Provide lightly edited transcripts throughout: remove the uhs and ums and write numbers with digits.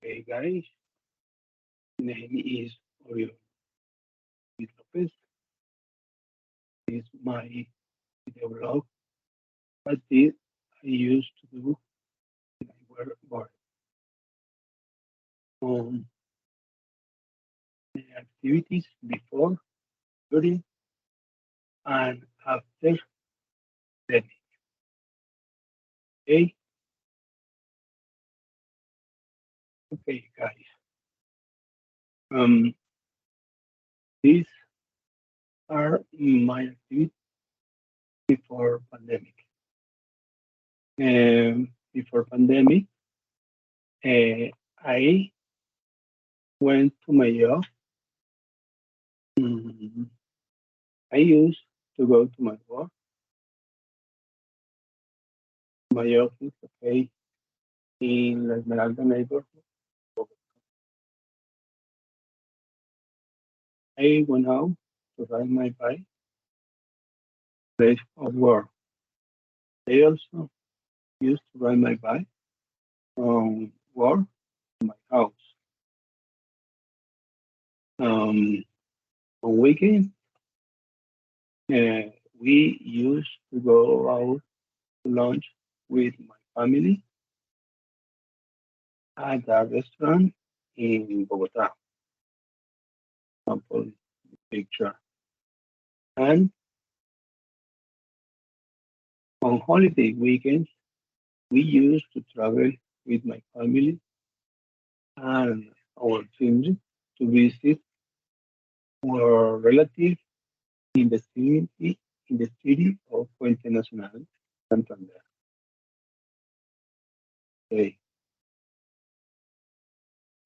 Hey guys, name is Oriol Ruiz Lopez. This is my video blog. What did I used to do when I were bored? Um, the activities before, during, and after the day. Okay, guys. Um, these are my activities before pandemic. Before pandemic, I went to my job. Mm, I used to go to my office, okay, in La Esmeralda neighborhood. I went out to ride my bike, place of work. I also used to ride my bike from work to my house. Um, on weekends, uh, we used to go out to lunch with my family at a restaurant in Bogota, sample picture. And on holiday weekends, we used to travel with my family and our children to visit our relatives in the city of Puente Nacional, Santander. Okay.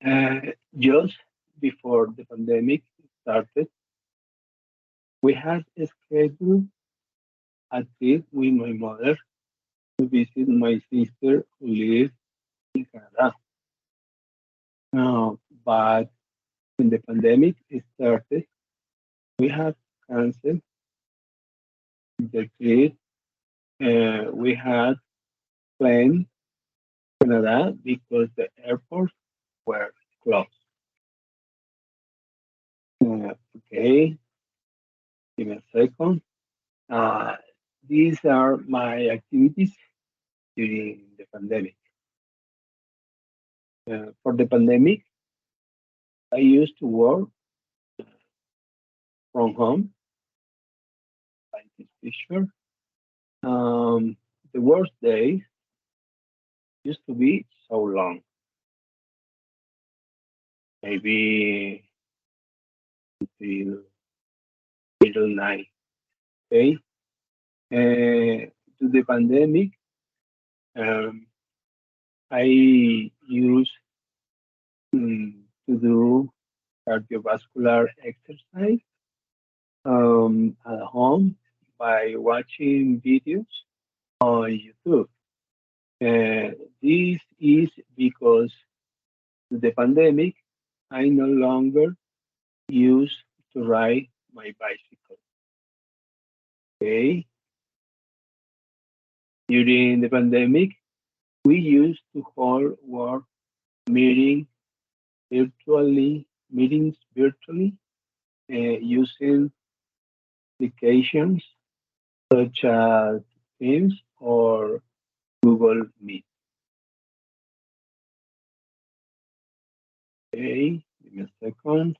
Uh, just before the pandemic started, we had scheduled a trip with my mother to visit my sister who lives in Canada. But when the pandemic started, we had canceled the trip. We had planned Canada because the airports were closed. Okay, give me a second. Uh, these are my activities during the pandemic. For the pandemic, I used to work from home, like this picture. Um, the worst days used to be so long, maybe until middle night. Okay, to the pandemic, um, I used to do cardiovascular exercise at home by watching videos on YouTube. This is because the pandemic, I no longer use to ride my bicycle. Okay, during the pandemic, we used to hold work meeting meetings virtually using applications such as Teams or Google Meet. Okay, give me a second.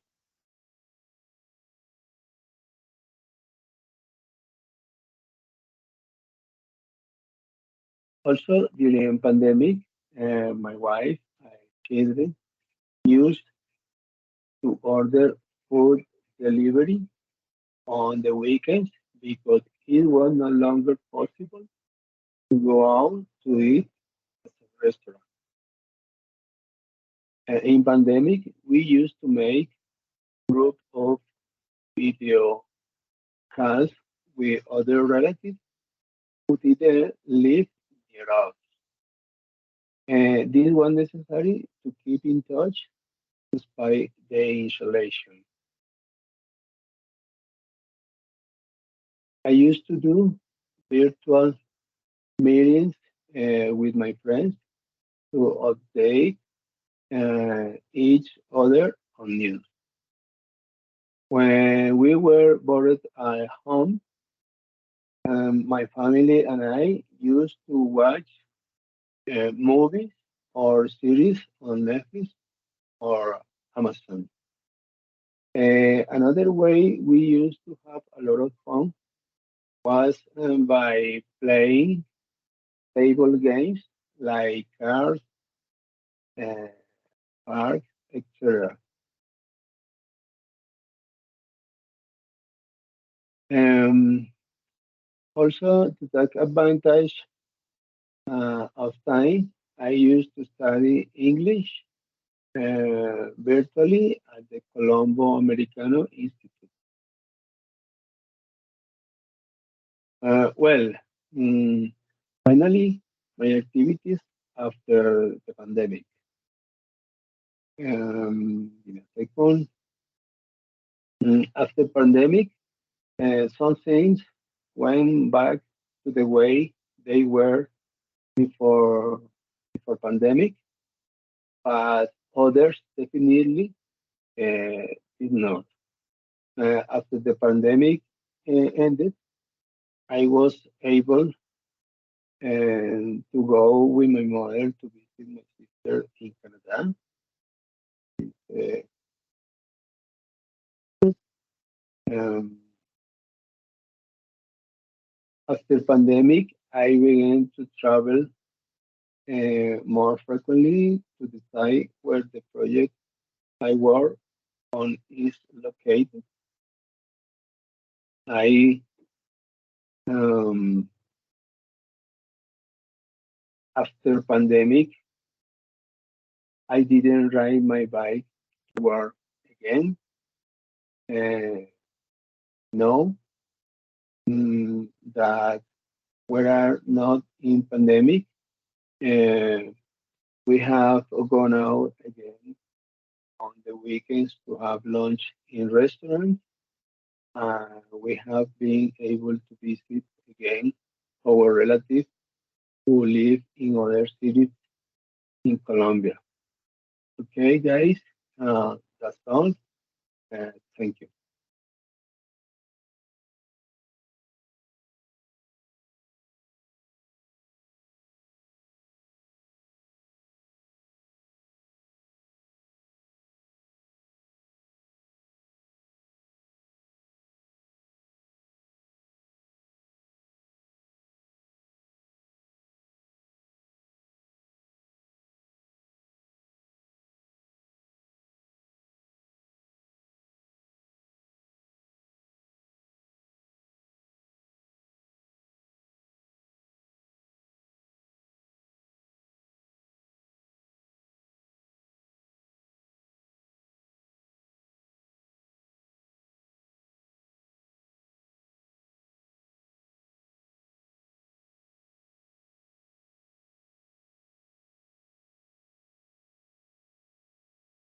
Also, during pandemic, my wife and children used to order food delivery on the weekends because it was no longer possible to go out to eat at a restaurant. In pandemic, we used to make group of video calls with other relatives who didn't live near us. This was necessary to keep in touch despite the isolation. I used to do virtual meetings with my friends to update each other on news. When we were bored at home, my family and I used to watch movies or series on Netflix or Amazon. Another way we used to have a lot of fun was by playing table games like cards, uh, cards, etc. Um, Also, to take advantage of time, I used to study English virtually at the Colombo Americano Institute. Well, mm, finally, my activities after the pandemic. In a second, after pandemic, some things went back to the way they were before pandemic, but others definitely did not. After the pandemic ended, I was able to go with my mother to visit my sister in Canada. Uh, um, After pandemic, I began to travel more frequently to decide where the project I work on is located. I um, After pandemic, I didn't ride my bike to work again. Uh, no, that we are not in pandemic. Uh, we have gone out again on the weekends to have lunch in restaurants. We have been able to visit again our relatives who live in other cities in Colombia. Okay, guys.